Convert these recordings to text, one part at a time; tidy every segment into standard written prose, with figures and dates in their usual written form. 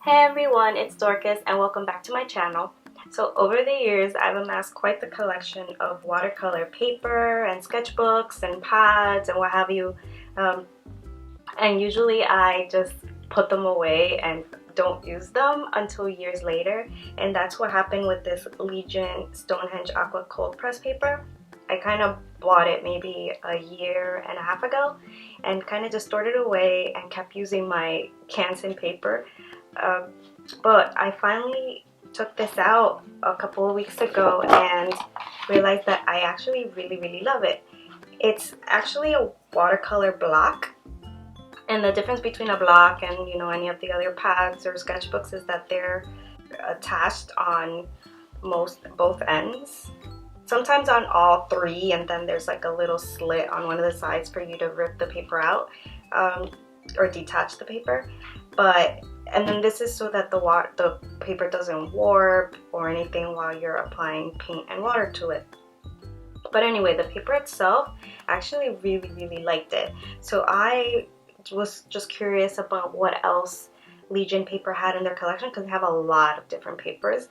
Hey everyone, it's Dorcas and welcome back to my channel. So over the years, I've amassed quite the collection of watercolor paper and sketchbooks and pads and what have you. And usually I just put them away and don't use them until years later. And that's what happened with this Legion Stonehenge Aqua cold press paper. I kind of bought it maybe a year and a half ago and kind of just stored it away and kept using my Canson paper. But I finally took this out a couple of weeks ago and realized that I actually really love it. It's actually a watercolor block, and the difference between a block and any of the other pads or sketchbooks is that they're attached on both ends. Sometimes on all three, and then there's like a little slit on one of the sides for you to rip the paper out or detach the paper. And then this is so that the paper doesn't warp or anything while you're applying paint and water to it. But anyway, the paper itself, I actually really liked it. So I was just curious about what else Legion paper had in their collection, because they have a lot of different papers.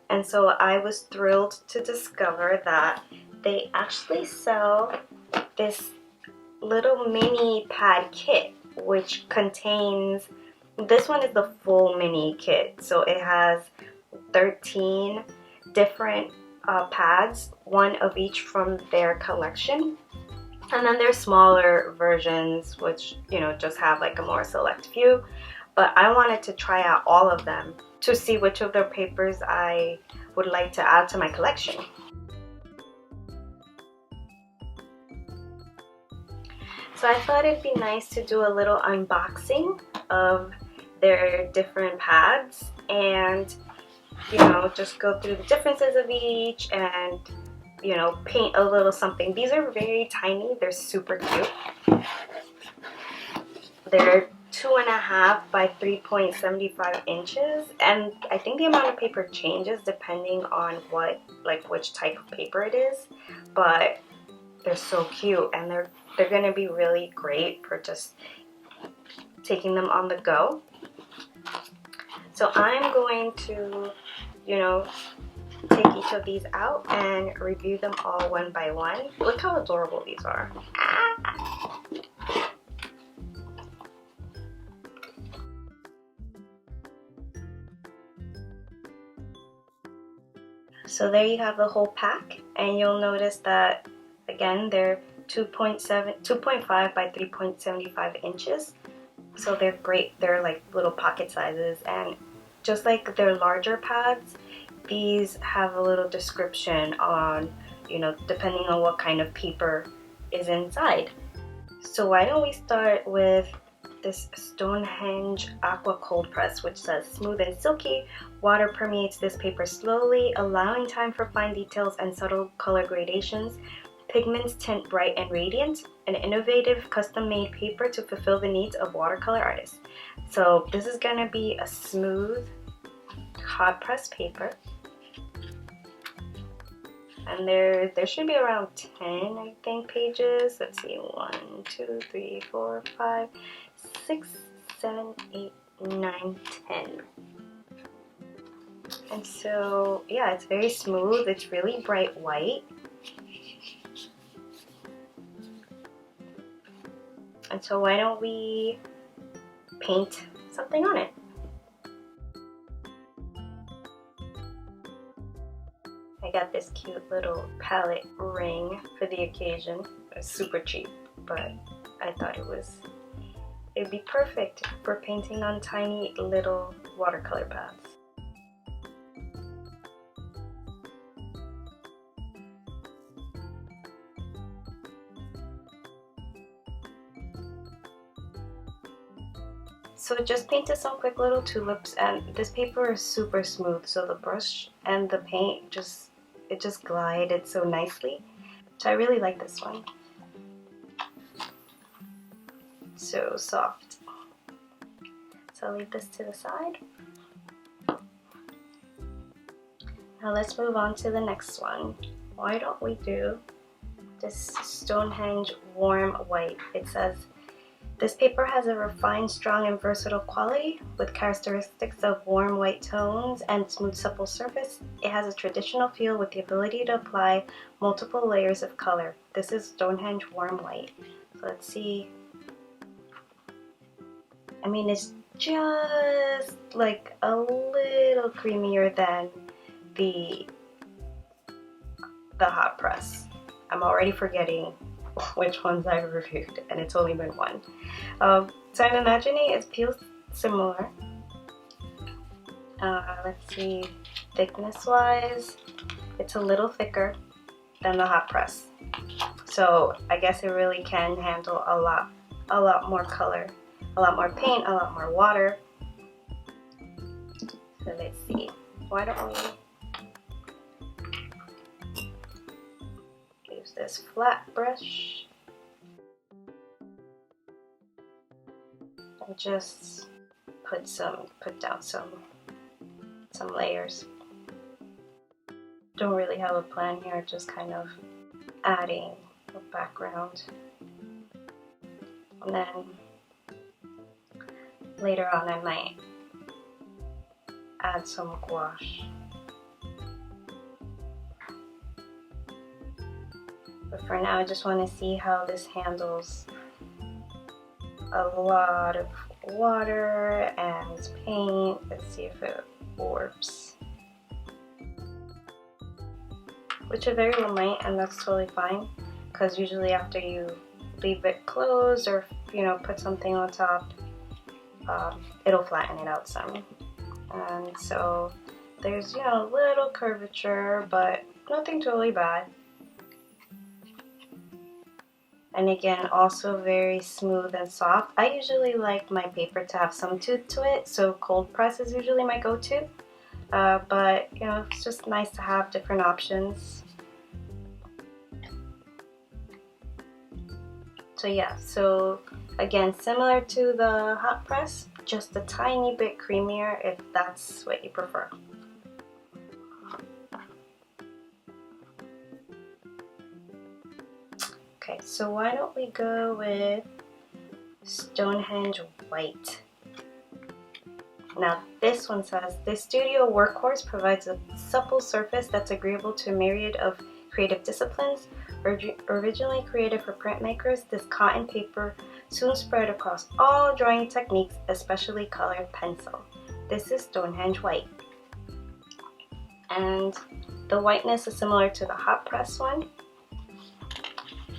And so I was thrilled to discover that they actually sell this little mini pad kit, which contains, this one is the full mini kit. So it has 13 different pads, one of each from their collection. And then there's smaller versions which just have like a more select few. But I wanted to try out all of them to see which of their papers I would like to add to my collection. So I thought it'd be nice to do a little unboxing of their different pads and just go through the differences of each and paint a little something. These are very tiny, they're super cute. They're 2.5 by 3.75 inches, and I think the amount of paper changes depending on which type of paper it is, but they're so cute, and they're gonna be really great for just taking them on the go. So I'm going to take each of these out and review them all one by one. Look how adorable these are. Ah! So there you have the whole pack, and you'll notice that again they're 2.5 by 3.75 inches. So they're great. They're like little pocket sizes, and just like their larger pads, these have a little description on depending on what kind of paper is inside. So why don't we start with this Stonehenge Aqua cold press, which says smooth and silky. Water permeates this paper slowly, allowing time for fine details and subtle color gradations. Pigments tint bright and radiant. An innovative custom-made paper to fulfill the needs of watercolor artists. So this is gonna be a smooth hot press paper, and there should be around 10, I think, pages. Let's see, 1, 2, 3, 4, 5, 6, 7, 8, 9, 10. And so yeah, it's very smooth. It's really bright white. And so why don't we paint something on it? I got this cute little palette ring for the occasion. It's super cheap, but I thought it'd be perfect for painting on tiny little watercolor pads. So just painted some quick little tulips, and this paper is super smooth, so the brush and the paint just glided so nicely. So I really like this one. So soft. So I'll leave this to the side. Now let's move on to the next one. Why don't we do this Stonehenge warm white? It says This paper has a refined, strong, and versatile quality with characteristics of warm white tones and smooth, supple surface. It has a traditional feel with the ability to apply multiple layers of color. This is Stonehenge Warm White. So let's see. I mean, it's just like a little creamier than the hot press. I'm already forgetting which ones I've reviewed, and it's only been one. So I'm imagining it feels similar. Let's see, thickness wise, it's a little thicker than the hot press. So I guess it really can handle a lot more color, a lot more paint, a lot more water. So let's see, why don't we use this flat brush and just put down some layers. Don't really have a plan here, just kind of adding a background. And then later on I might add some gouache. But for now I just want to see how this handles a lot of water and paint. Let's see if it warps. Which it very well might, and that's totally fine, because usually after you leave it closed or put something on top, it'll flatten it out some. And so there's a little curvature, but nothing totally bad. And again, also very smooth and soft. I usually like my paper to have some tooth to it, so cold press is usually my go-to. But it's just nice to have different options. So yeah, so again, similar to the hot press, just a tiny bit creamier if that's what you prefer. Okay, so why don't we go with Stonehenge White. Now this one says, this studio workhorse provides a supple surface that's agreeable to a myriad of creative disciplines. Originally created for printmakers, this cotton paper soon spread across all drawing techniques, especially colored pencil. This is Stonehenge White. And the whiteness is similar to the hot press one.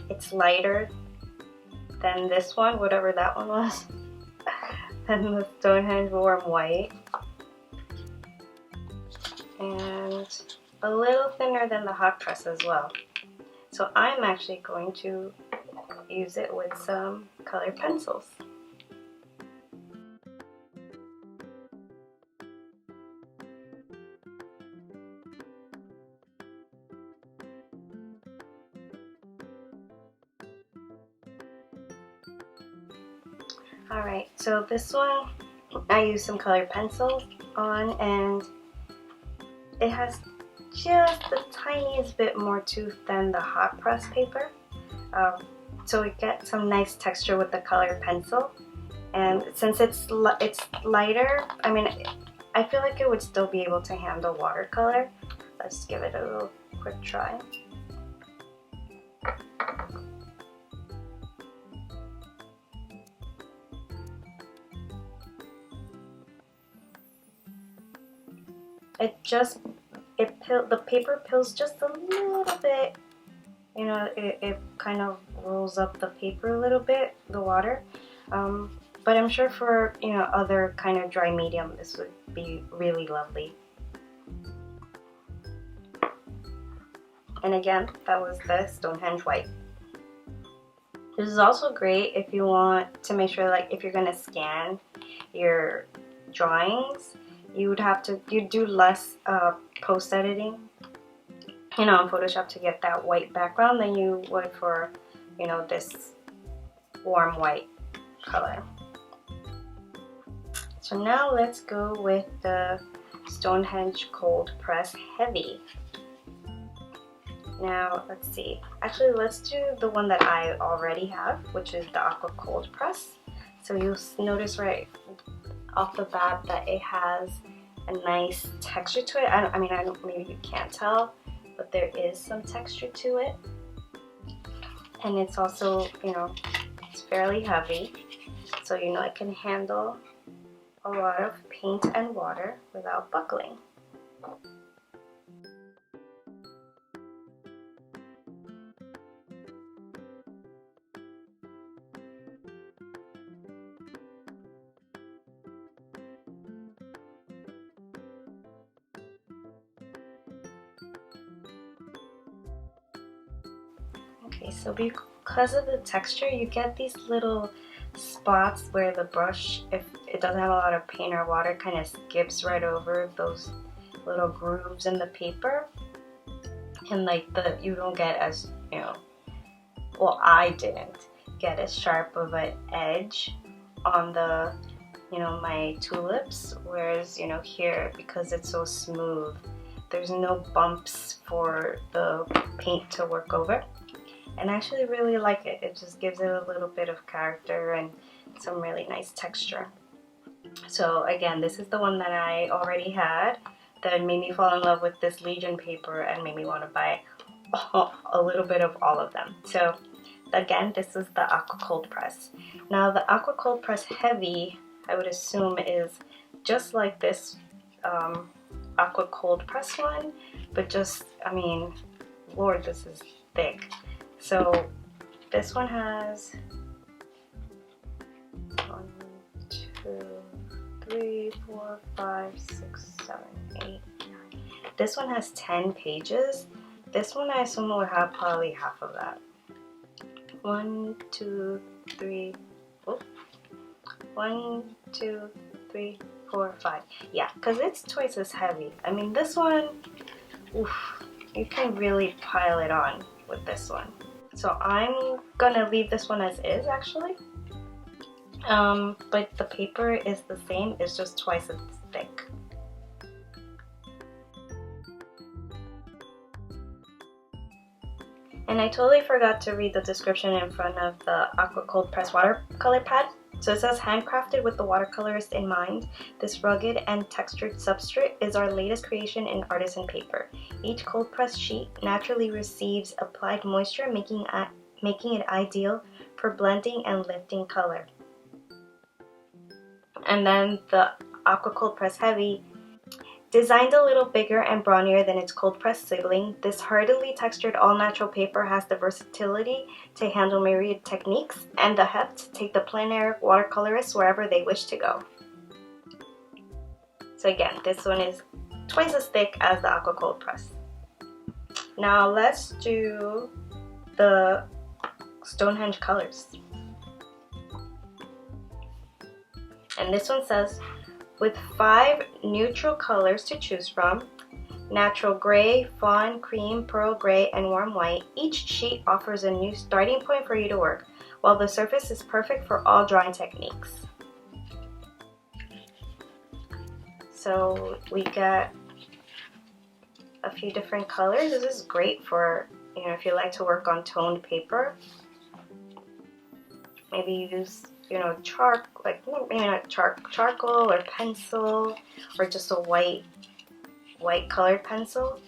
It's lighter than this one, whatever that one was, than the Stonehenge Warm White. And a little thinner than the hot press as well. So I'm actually going to use it with some colored pencils. Alright, so this one I used some colored pencils on, and it has just the tiniest bit more tooth than the hot press paper. So we get some nice texture with the colored pencil, and since it's lighter, I mean, I feel like it would still be able to handle watercolor. Let's give it a little quick try. The paper pills just a little bit. It kind of rolls up the paper a little bit, the water. But I'm sure for other kind of dry medium, this would be really lovely. And again, that was the Stonehenge White. This is also great if you want to make sure, like, if you're gonna scan your drawings, you'd do less post editing, in Photoshop to get that white background than you would for, this warm white color. So now let's go with the Stonehenge Cold Press Heavy. Now let's see. Actually, let's do the one that I already have, which is the Aqua Cold Press. So you'll notice right off the bat that it has a nice texture to it. I mean, maybe you can't tell, but there is some texture to it. And it's also, you know, it's fairly heavy, so you know it can handle a lot of paint and water without buckling. Okay, so because of the texture, you get these little spots where the brush, if it doesn't have a lot of paint or water, kind of skips right over those little grooves in the paper. And like you don't get as, you know, well, I didn't get as sharp of an edge on the, you know, my tulips, whereas, you know, here, because it's so smooth, there's no bumps for the paint to work over. And I actually really like it. It just gives it a little bit of character and some really nice texture. So again, this is the one that I already had that made me fall in love with this Legion paper and made me want to buy a little bit of all of them. So again, this is the Aqua Cold Press. Now the Aqua Cold Press Heavy, I would assume, is just like this Aqua Cold Press one, but just, I mean, Lord, this is thick. So this one has 1, 2, 3, 4, 5, 6, 7, 8, 9. This one has 10 pages. This one I assume will have probably half of that. 1, 2, 3, oh, 1, 2, 3, 4, 5. Yeah, because it's twice as heavy. I mean, this one, oof, you can really pile it on with this one. So I'm gonna leave this one as is, actually. But the paper is the same, it's just twice as thick. And I totally forgot to read the description in front of the Aqua Cold Press watercolor pad. So it says, handcrafted with the watercolorist in mind, this rugged and textured substrate is our latest creation in artisan paper. Each cold press sheet naturally receives applied moisture, making it ideal for blending and lifting color. And then the Aqua Cold Press Heavy, designed a little bigger and brawnier than its cold press sibling, this hardily textured all-natural paper has the versatility to handle myriad techniques and the heft to take the plein air watercolorists wherever they wish to go. So again, this one is twice as thick as the Aqua Cold Press. Now let's do the Stonehenge Colors. And this one says, with 5 neutral colors to choose from, natural gray, fawn, cream, pearl gray, and warm white, each sheet offers a new starting point for you to work, while the surface is perfect for all drawing techniques. So we got a few different colors. This is great for, you know, if you like to work on toned paper. Maybe use, you know, maybe not charcoal or pencil, or just a white colored pencil.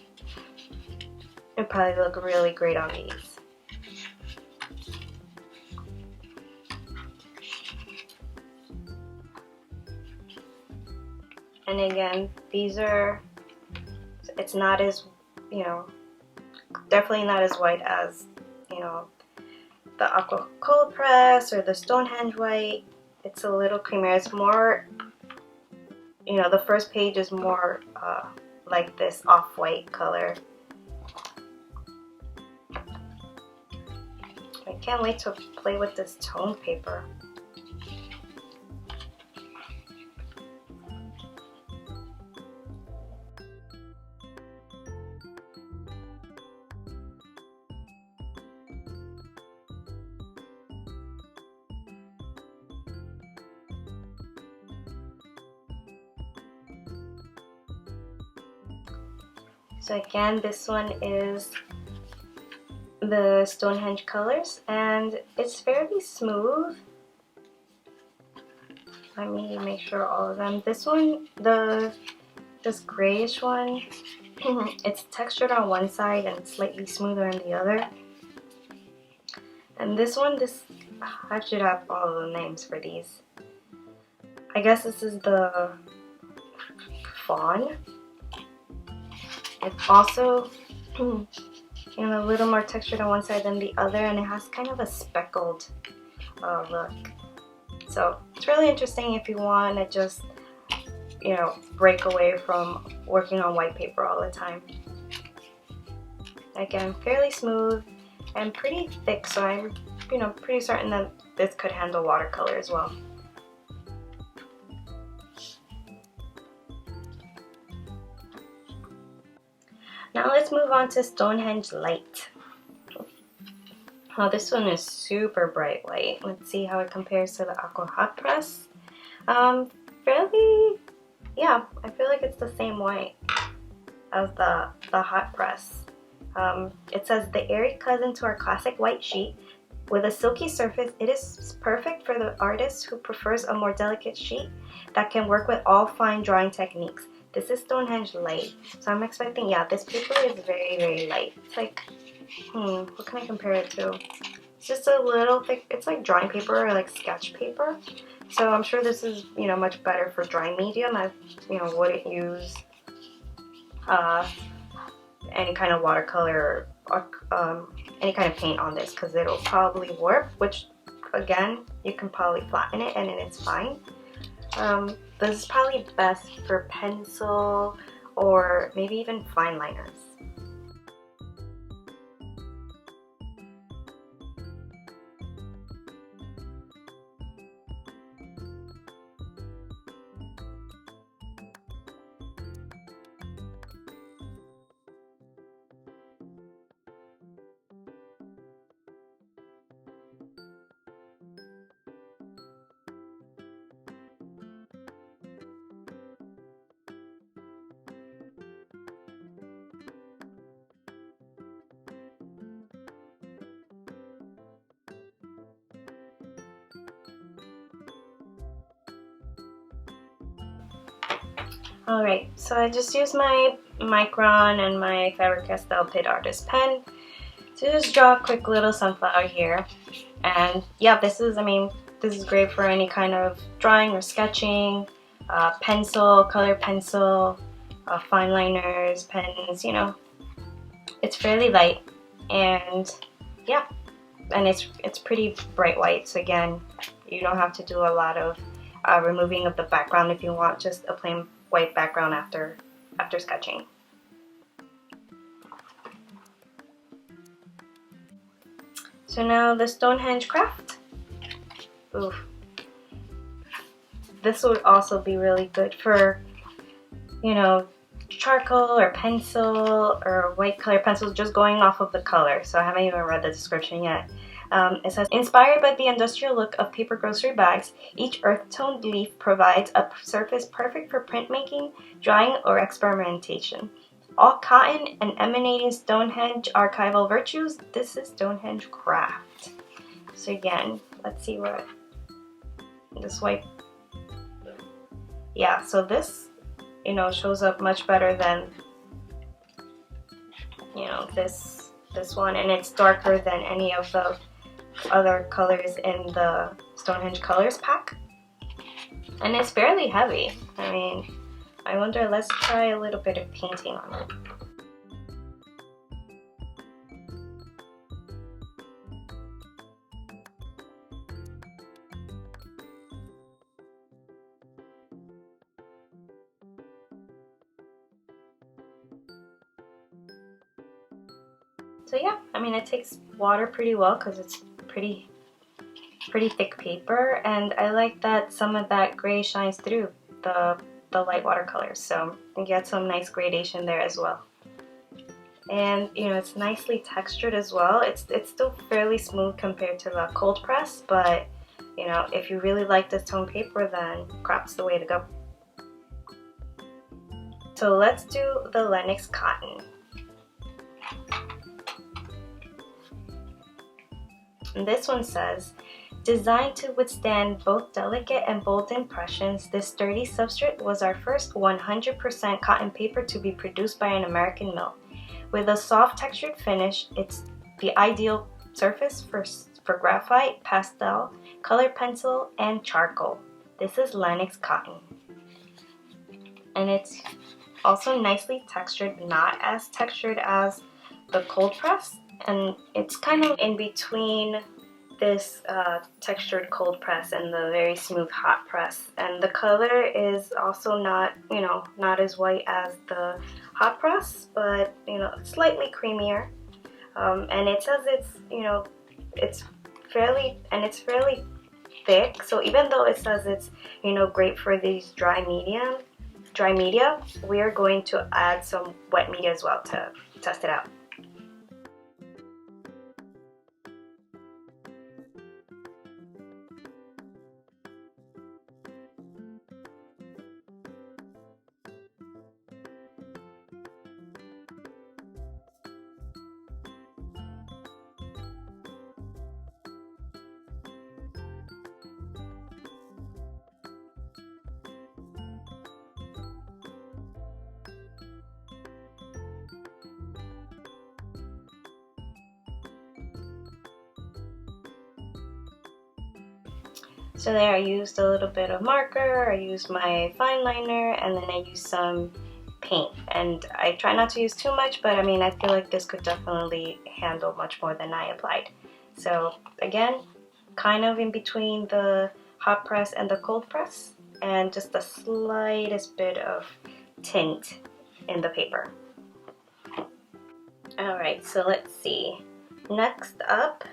It'd probably look really great on these. And again, these are, it's not as, you know, definitely not as white as, you know, the Aqua Cold Press or the Stonehenge White. It's a little creamier. It's more, you know, the first page is more like this off-white color. I can't wait to play with this toned paper. So again, this one is the Stonehenge Colors, and it's fairly smooth. Let me make sure all of them. This one, this grayish one, it's textured on one side and slightly smoother on the other. And this one, I should have all the names for these. I guess this is the fawn. It's also a little more textured on one side than the other, and it has kind of a speckled look. So it's really interesting if you want to just, break away from working on white paper all the time. Again, fairly smooth and pretty thick, so I'm, pretty certain that this could handle watercolor as well. Now let's move on to Stonehenge Light. Oh, this one is super bright white. Let's see how it compares to the Aqua hot press. Fairly, yeah, I feel like it's the same white as the hot press. It says the airy cousin to our classic white sheet. With a silky surface, it is perfect for the artist who prefers a more delicate sheet that can work with all fine drawing techniques. This is Stonehenge Light, so I'm expecting, yeah, this paper is very, very light. It's like, what can I compare it to? It's just a little thick. It's like drawing paper or like sketch paper. So I'm sure this is, much better for drawing medium. I, wouldn't use any kind of watercolor or any kind of paint on this because it'll probably warp, which again, you can probably flatten it and then it's fine. This is probably best for pencil or maybe even fine liners. Alright, so I just used my Micron and my Faber-Castell Pit Artist pen to just draw a quick little sunflower here. And yeah, this is great for any kind of drawing or sketching, pencil, color pencil, fine liners, pens, It's fairly light and yeah, and it's pretty bright white, so again, you don't have to do a lot of removing of the background if you want just a plain white background after sketching. So now the Stonehenge Kraft. Oof. This would also be really good for, charcoal or pencil or white color pencils, just going off of the color. So I haven't even read the description yet. It says, inspired by the industrial look of paper grocery bags, each earth-toned leaf provides a surface perfect for printmaking, drawing, or experimentation. All cotton and emanating Stonehenge archival virtues, this is Stonehenge Kraft. So again, let's see what this white, yeah, so this, shows up much better than, this one, and it's darker than any of the other colors in the Stonehenge Colors pack, and it's fairly heavy. I wonder, let's try a little bit of painting on it. So yeah, it takes water pretty well because it's pretty thick paper, and I like that some of that gray shines through the light watercolors, so you get some nice gradation there as well. And it's nicely textured as well. It's still fairly smooth compared to the cold press, but if you really like this tone paper, then Kraft's the way to go. So let's do the Lennox Cotton. And this one says, Designed to withstand both delicate and bold impressions, this sturdy substrate was our first 100% cotton paper to be produced by an American mill. With a soft textured finish, it's the ideal surface for graphite, pastel, colored pencil, and charcoal. This is Stonehenge Cotton. And it's also nicely textured, not as textured as the cold press, and it's kind of in between this textured cold press and the very smooth hot press. And the color is also not, not as white as the hot press, but slightly creamier. And it says it's fairly thick. So even though it says it's great for these dry media, we are going to add some wet media as well to test it out. So there I used a little bit of marker, I used my fine liner, and then I used some paint. And I try not to use too much, but I mean, I feel like this could definitely handle much more than I applied. So again, kind of in between the hot press and the cold press, and just the slightest bit of tint in the paper. Alright, so let's see. Next up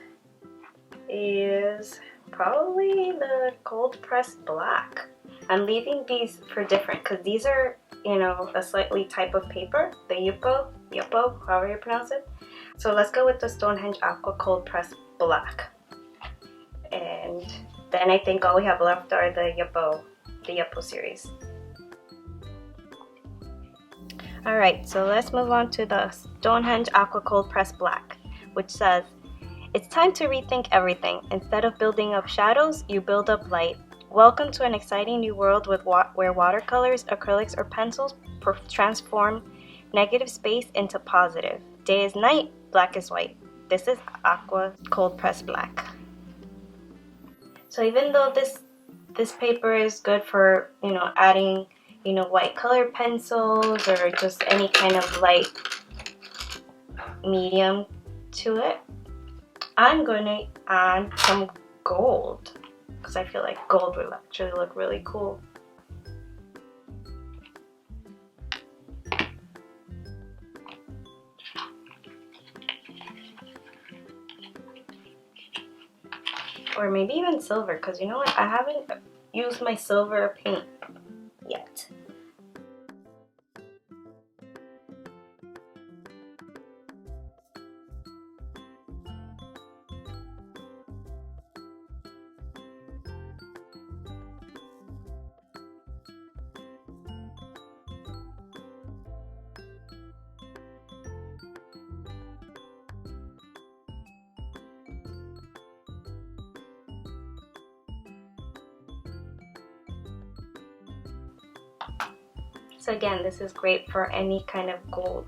is probably the cold pressed black. I'm leaving these for different because these are, a slightly type of paper, the Yupo, however you pronounce it. So let's go with the Stonehenge Aqua cold pressed black. And then I think all we have left are the Yupo series. Alright, so let's move on to the Stonehenge Aqua cold pressed black, which says, "It's time to rethink everything. Instead of building up shadows, you build up light. Welcome to an exciting new world where watercolors, acrylics, or pencils transform negative space into positive. Day is night, black is white. This is Aqua cold pressed black." So even though this paper is good for adding white colored pencils or just any kind of light medium to it, I'm going to add some gold because I feel like gold will actually look really cool. Or maybe even silver, because you know what? I haven't used my silver paint yet. So again, this is great for any kind of gold,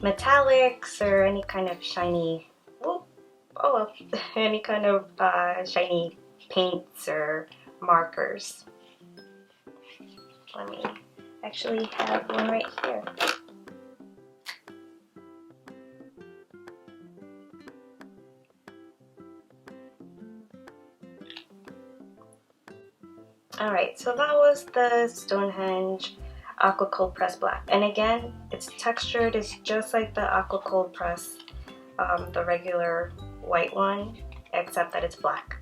metallics or any kind of shiny, any kind of shiny paints or markers. Let me actually have one right here. Alright, so that was the Stonehenge Aqua Cold Press Black. And again, it's textured, it's just like the Aqua Cold Press, the regular white one, except that it's black.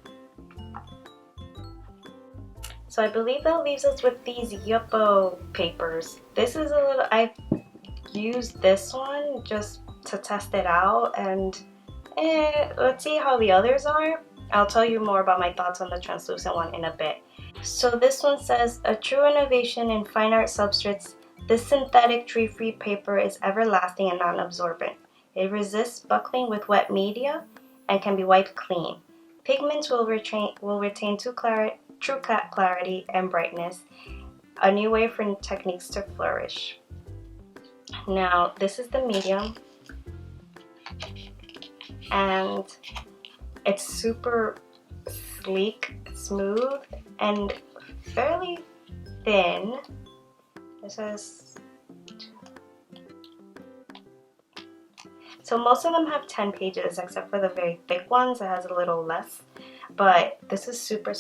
So I believe that leaves us with these Yupo papers. This is a little, I used this one just to test it out, and let's see how the others are. I'll tell you more about my thoughts on the translucent one in a bit. So this one says, "A true innovation in fine art substrates, this synthetic tree-free paper is everlasting and non-absorbent. It resists buckling with wet media and can be wiped clean. Pigments will retain true clarity and brightness, a new way for techniques to flourish. Now, this is the medium, and it's super sleek, smooth, and fairly thin. It says, so most of them have 10 pages except for the very thick ones. It has a little less, but this is super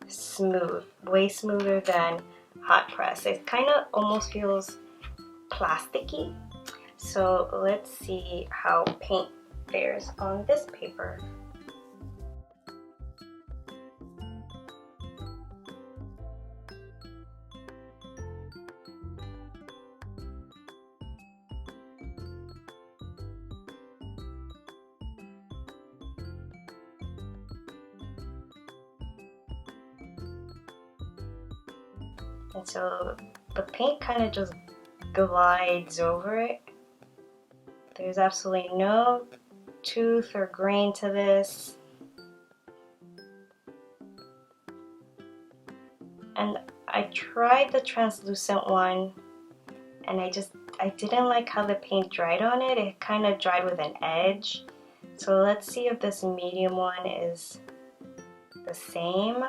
smooth, way smoother than hot press. It kind of almost feels plasticky. So let's see how paint fares on this paper. And so the paint kind of just glides over it. There's absolutely no tooth or grain to this. And I tried the translucent one, and I didn't like how the paint dried on it. It kind of dried with an edge. So let's see if this medium one is the same.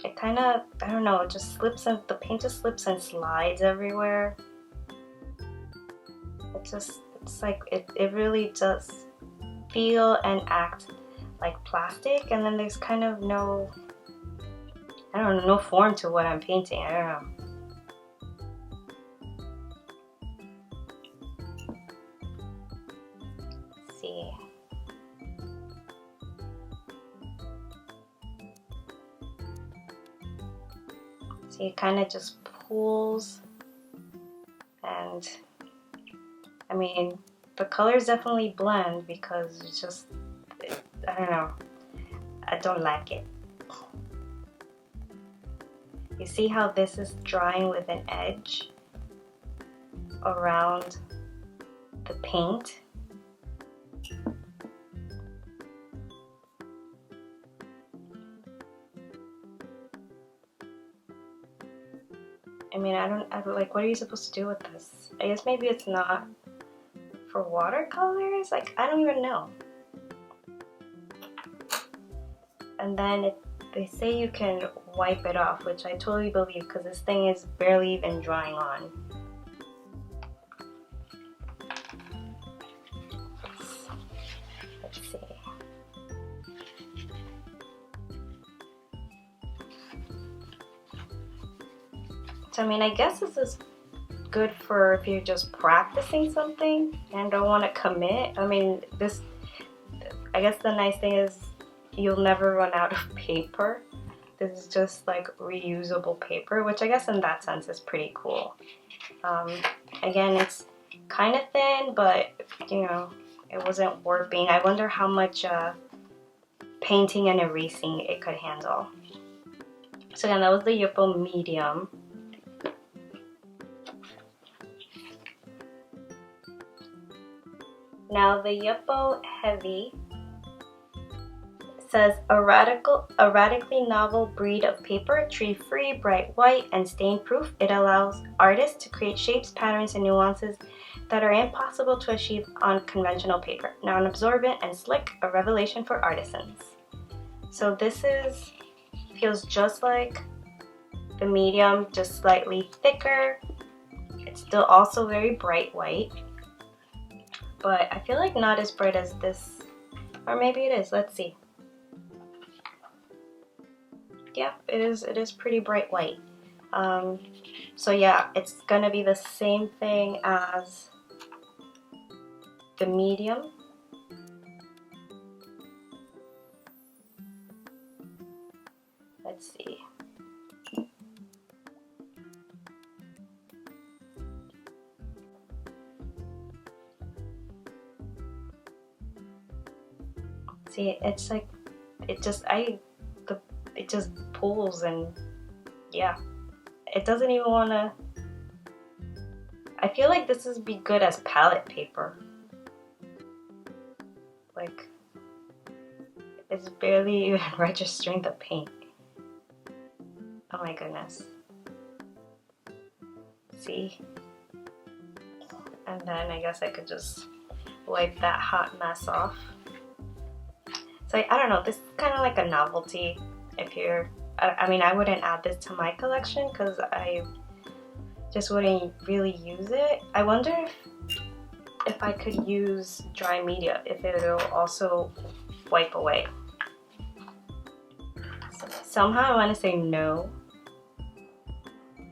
It kind of, I don't know, it just slips and the paint just slips and slides everywhere. It's like, it really does feel and act like plastic, and then there's kind of no, I don't know, no form to what I'm painting. I don't know. Let's see. See, it kind of just pulls, and I mean, the colors definitely blend because it's just, I don't know, I don't like it. You see how this is drying with an edge around the paint? I mean, I don't like, what are you supposed to do with this? I guess maybe it's not for watercolors? Like, I don't even know. And then they say you can wipe it off, which I totally believe because this thing is barely even drying on. Let's see. So I mean, I guess this is good for if you're just practicing something and don't want to commit. I mean, this, I guess the nice thing is you'll never run out of paper. This is just like reusable paper, which I guess in that sense is pretty cool. Again, it's kind of thin, but you know, it wasn't warping. I wonder how much painting and erasing it could handle. So again, that was the Yupo Medium. Now the Yupo Heavy says a radically novel breed of paper, tree-free, bright white, and stain-proof. It allows artists to create shapes, patterns, and nuances that are impossible to achieve on conventional paper. Non-absorbent and slick, a revelation for artisans. So this feels just like the medium, just slightly thicker. It's still also very bright white, but I feel like not as bright as this, or maybe it is. Let's see. Yeah, it is pretty bright white. So yeah, it's gonna be the same thing as the medium. Let's see. See, it's like, it just pulls, and yeah, it doesn't even want to. I feel like this would be good as palette paper. Like, It's barely even registering the paint. Oh my goodness. See? And then I guess I could just wipe that hot mess off. So I don't know, this is kind of like a novelty if you're, I mean, I wouldn't add this to my collection because I just wouldn't really use it. I wonder if I could use dry media, if it'll also wipe away. Somehow I want to say no,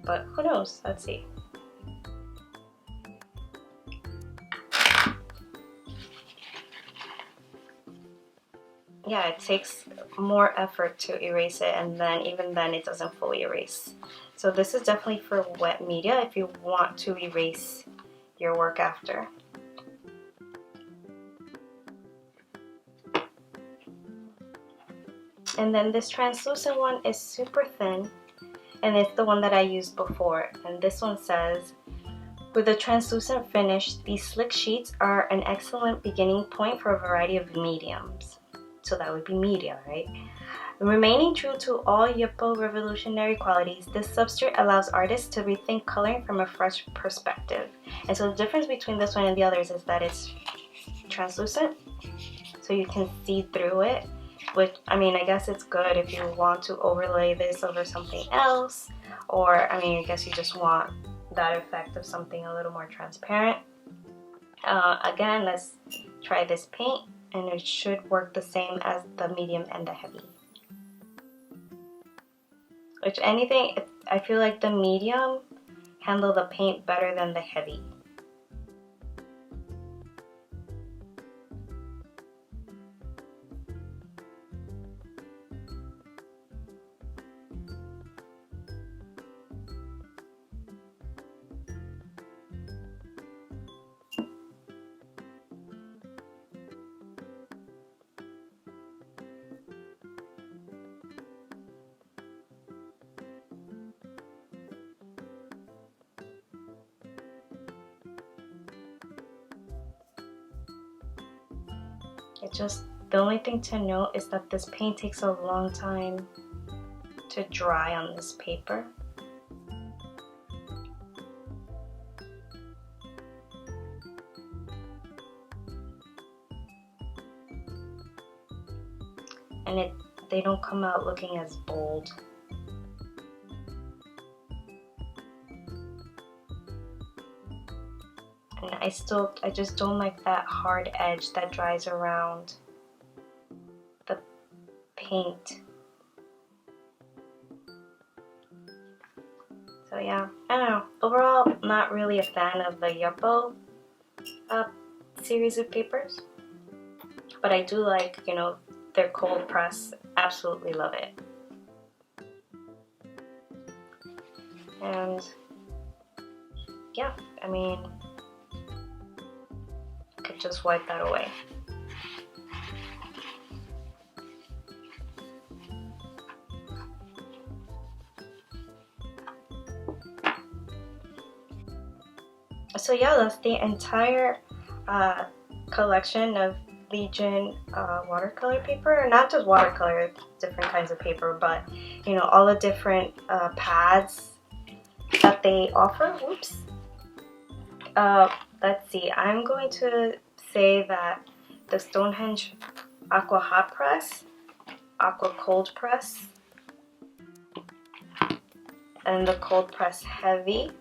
but who knows? Let's see. Yeah, it takes more effort to erase it, and then even then it doesn't fully erase. So this is definitely for wet media if you want to erase your work after. And then this translucent one is super thin, and it's the one that I used before. And this one says, with a translucent finish, these slick sheets are an excellent beginning point for a variety of mediums. So that would be media, right? Remaining true to all Yupo revolutionary qualities, this substrate allows artists to rethink coloring from a fresh perspective. And so the difference between this one and the others is that it's translucent, so you can see through it. Which, I mean, I guess it's good if you want to overlay this over something else, or, I mean, I guess you just want that effect of something a little more transparent. Again, let's try this paint, and it should work the same as the medium and the heavy. Which, anything, I feel like the medium handle the paint better than the heavy. The only thing to note is that this paint takes a long time to dry on this paper. And they don't come out looking as bold. And I just don't like that hard edge that dries around the paint. So yeah, I don't know. Overall, not really a fan of the Yupo series of papers. But I do like, you know, their cold press. Absolutely love it. And yeah, I mean, could just wipe that away. So yeah, that's the entire collection of Legion watercolor paper. Not just watercolor, different kinds of paper, but you know, all the different pads that they offer. Whoops. Let's see, I'm going to say that the Stonehenge Aqua Hot Press, Aqua Cold Press, and the Cold Press Heavy,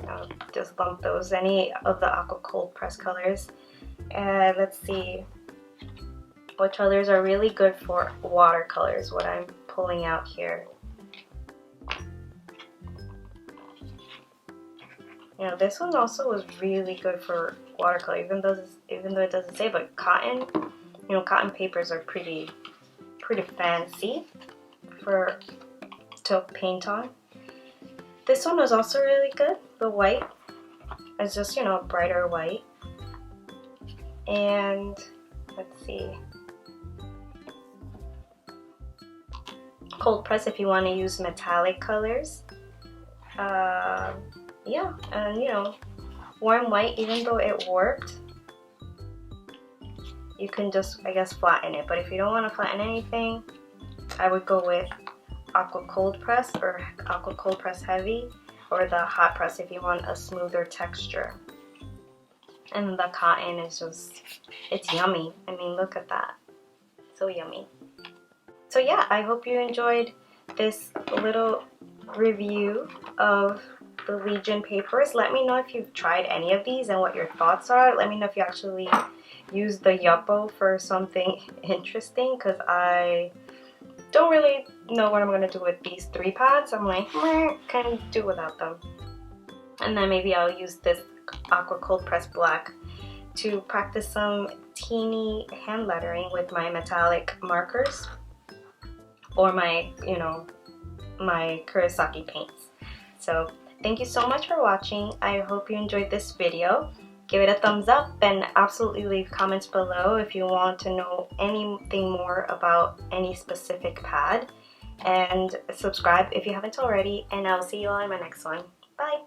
I'll just lump those, any of the Aqua Cold Press colors. And let's see what colors are really good for watercolors, what I'm pulling out here. You know, this one also was really good for watercolor, even though it doesn't say. But cotton, you know, cotton papers are pretty fancy to paint on. This one was also really good. The white is just, you know, a brighter white. And let's see, cold press if you want to use metallic colors. Yeah, and you know, warm white, even though it worked, you can just, I guess, flatten it. But if you don't want to flatten anything, I would go with Aqua Cold Press or Aqua Cold Press Heavy, or the hot press if you want a smoother texture. And the cotton is just, it's yummy. I mean, look at that. So yummy. So yeah, I hope you enjoyed this little review of the Legion papers. Let me know if you've tried any of these and what your thoughts are. Let me know if you actually use the Yupo for something interesting, because I don't really know what I'm going to do with these 3 pads. I'm like, can do without them. And then maybe I'll use this Aqua Cold Press Black to practice some teeny hand lettering with my metallic markers, or my, you know, my Kurosaki paints. So thank you so much for watching. I hope you enjoyed this video. Give it a thumbs up and absolutely leave comments below if you want to know anything more about any specific pad. And subscribe if you haven't already, and I'll see you all in my next one. Bye!